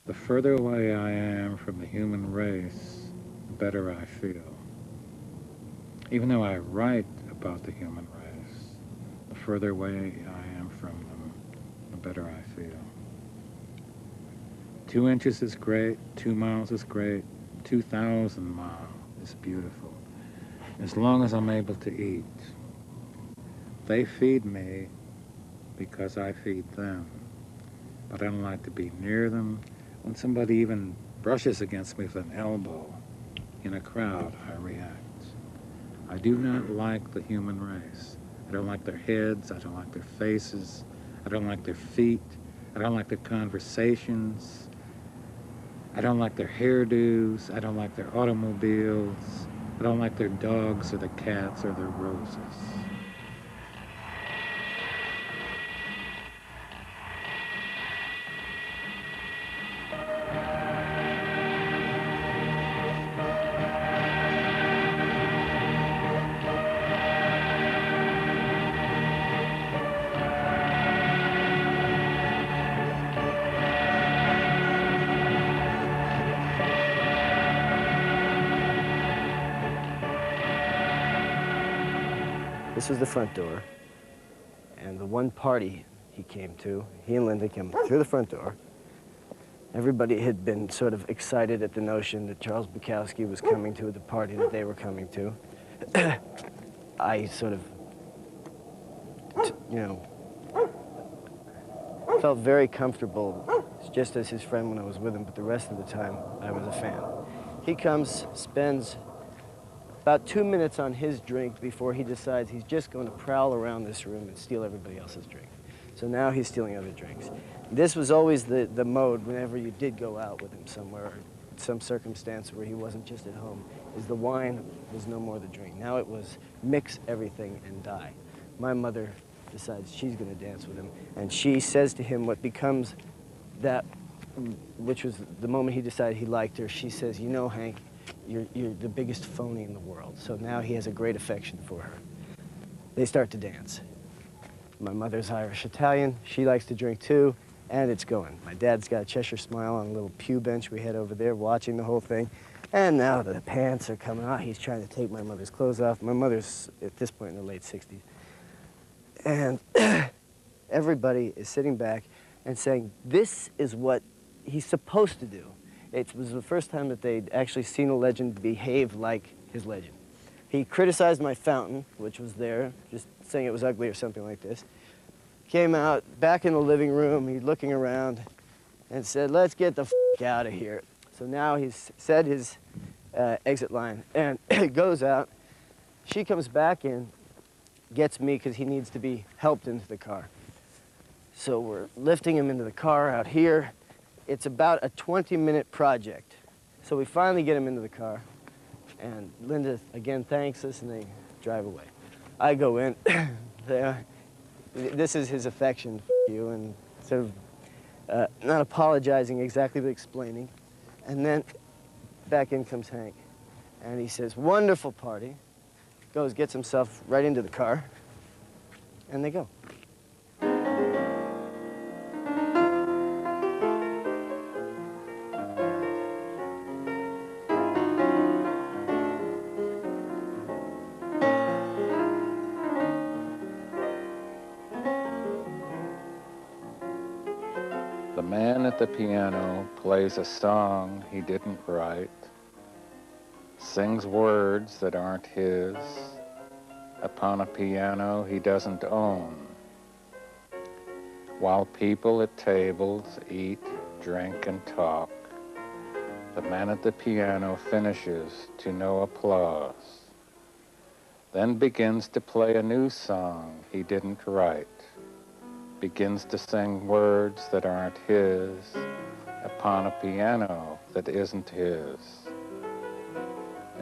The further away I am from the human race, the better I feel. Even though I write about the human race, the further away I am from them, the better I feel. 2 inches is great, 2 miles is great, 2,000 miles is beautiful, as long as I'm able to eat. They feed me because I feed them, but I don't like to be near them. When somebody even brushes against me with an elbow in a crowd, I react. I do not like the human race. I don't like their heads, I don't like their faces, I don't like their feet, I don't like their conversations, I don't like their hairdos, I don't like their automobiles, I don't like their dogs or their cats or their roses. This was the front door, and the one party he came to, he and Linda came through the front door. Everybody had been sort of excited at the notion that Charles Bukowski was coming to the party that they were coming to. I sort of, felt very comfortable, just as his friend when I was with him, but the rest of the time I was a fan. He comes, spends about 2 minutes on his drink before he decides he's just going to prowl around this room and steal everybody else's drink. So now he's stealing other drinks. This was always the mode whenever you did go out with him somewhere, or some circumstance where he wasn't just at home, is the wine was no more the drink. Now it was mix everything and die. My mother decides she's going to dance with him, and she says to him what becomes that, which was the moment he decided he liked her. She says, "You know, Hank, you're the biggest phony in the world." So now he has a great affection for her. They start to dance. My mother's Irish-Italian. She likes to drink too, and it's going. My dad's got a Cheshire smile on a little pew bench we had over there watching the whole thing. And now the pants are coming out. He's trying to take my mother's clothes off. My mother's, at this point, in her late 60s. And everybody is sitting back and saying, this is what he's supposed to do. It was the first time that they'd actually seen a legend behave like his legend. He criticized my fountain, which was there, just saying it was ugly or something like this. Came out, back in the living room, he's looking around and said, "Let's get the f*** out of here." So now he's said his exit line and goes out. She comes back in, gets me because he needs to be helped into the car. So we're lifting him into the car out here. It's about a 20-minute project. So we finally get him into the car, and Linda again thanks us, and they drive away. I go in. This is his affection for you, and sort of not apologizing exactly, but explaining. And then back in comes Hank, and he says, "Wonderful party." Goes, gets himself right into the car, and they go. The man at the piano plays a song he didn't write, sings words that aren't his, upon a piano he doesn't own. While people at tables eat, drink, and talk, the man at the piano finishes to no applause, then begins to play a new song he didn't write, begins to sing words that aren't his upon a piano that isn't his.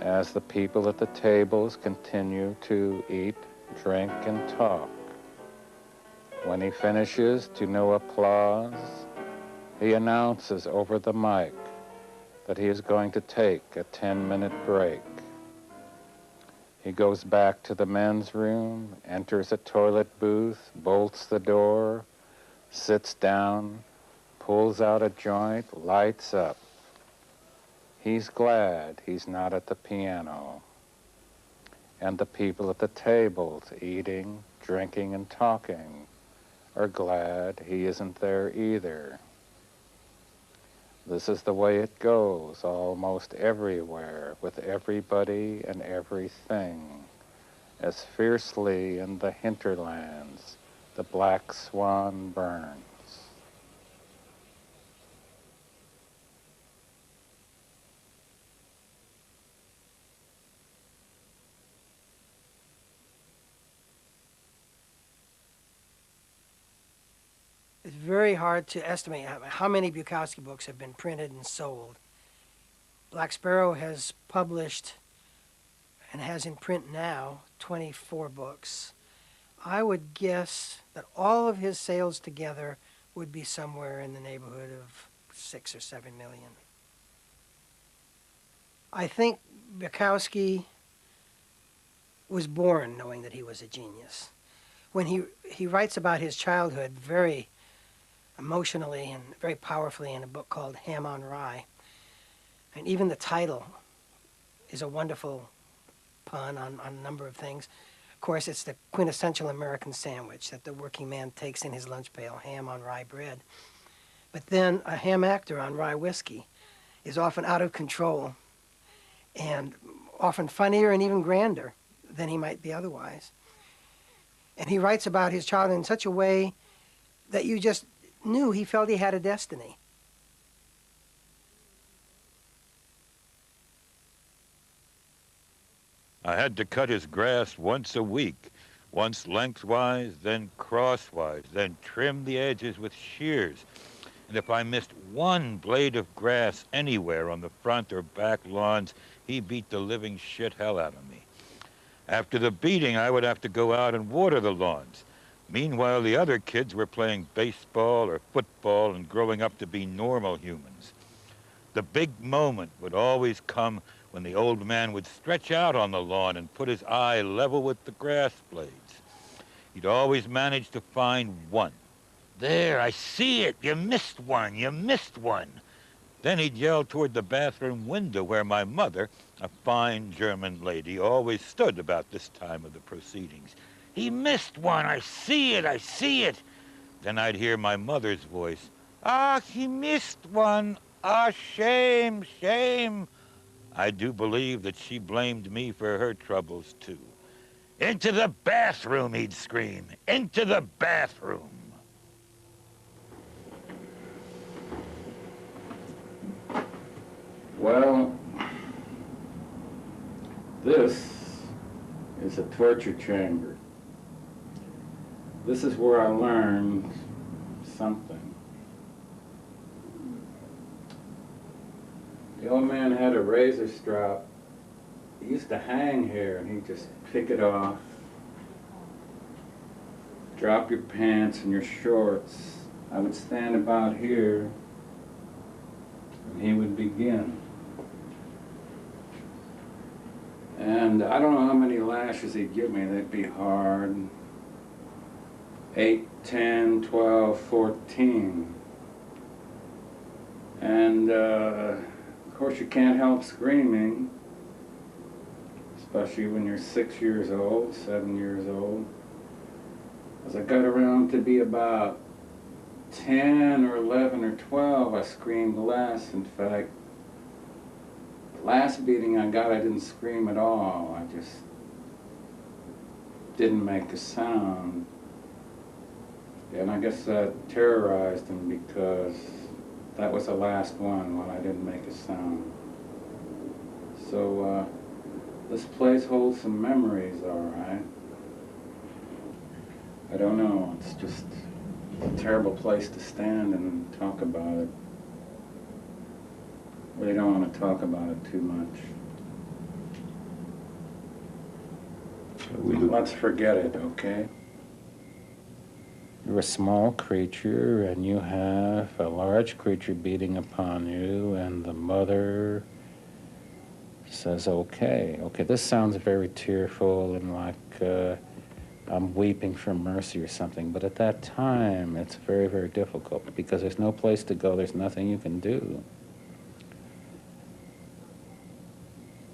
As the people at the tables continue to eat, drink, and talk, when he finishes to no applause, he announces over the mic that he is going to take a 10-minute break. He goes back to the men's room, enters a toilet booth, bolts the door, sits down, pulls out a joint, lights up. He's glad he's not at the piano. And the people at the tables eating, drinking, and talking are glad he isn't there either. This is the way it goes almost everywhere with everybody and everything. As fiercely in the hinterlands, the black swan burns. It's very hard to estimate how many Bukowski books have been printed and sold. Black Sparrow has published and has in print now 24 books. I would guess that all of his sales together would be somewhere in the neighborhood of 6 or 7 million. I think Bukowski was born knowing that he was a genius. When he writes about his childhood very emotionally and very powerfully in a book called Ham on Rye, and even the title is a wonderful pun on a number of things. Of course, it's the quintessential American sandwich that the working man takes in his lunch pail, ham on rye bread. But then a ham actor on rye whiskey is often out of control and often funnier and even grander than he might be otherwise. And he writes about his childhood in such a way that you just knew he felt he had a destiny. I had to cut his grass once a week, once lengthwise, then crosswise, then trim the edges with shears. And if I missed one blade of grass anywhere on the front or back lawns, he beat the living shit hell out of me. After the beating, I would have to go out and water the lawns. Meanwhile, the other kids were playing baseball or football and growing up to be normal humans. The big moment would always come when the old man would stretch out on the lawn and put his eye level with the grass blades. He'd always manage to find one. "There, I see it. You missed one. You missed one." Then he'd yell toward the bathroom window where my mother, a fine German lady, always stood about this time of the proceedings. "He missed one. I see it. I see it." Then I'd hear my mother's voice. "Ah, he missed one. Ah, shame, shame." I do believe that she blamed me for her troubles, too. "Into the bathroom," he'd scream. "Into the bathroom." Well, this is a torture chamber. This is where I learned something. The old man had a razor strap. He used to hang here and he'd just pick it off. Drop your pants and your shorts. I would stand about here and he would begin. And I don't know how many lashes he'd give me. They'd be hard. 8, 10, 12, 14. And of course you can't help screaming, especially when you're 6 years old, 7 years old. As I got around to be about 10 or 11 or 12, I screamed less. In fact, the last beating I got, I didn't scream at all. I just didn't make a sound. And I guess that terrorized him because that was the last one when I didn't make a sound. So this place holds some memories, all right. I don't know, it's just a terrible place to stand and talk about it. Really don't want to talk about it too much. Let's forget it, okay? You're a small creature and you have a large creature beating upon you, and the mother says, okay, this sounds very tearful and like I'm weeping for mercy or something. But at that time, it's very, very difficult because there's no place to go. There's nothing you can do.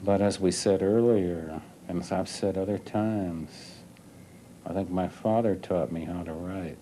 But as we said earlier, and as I've said other times, I think my father taught me how to write.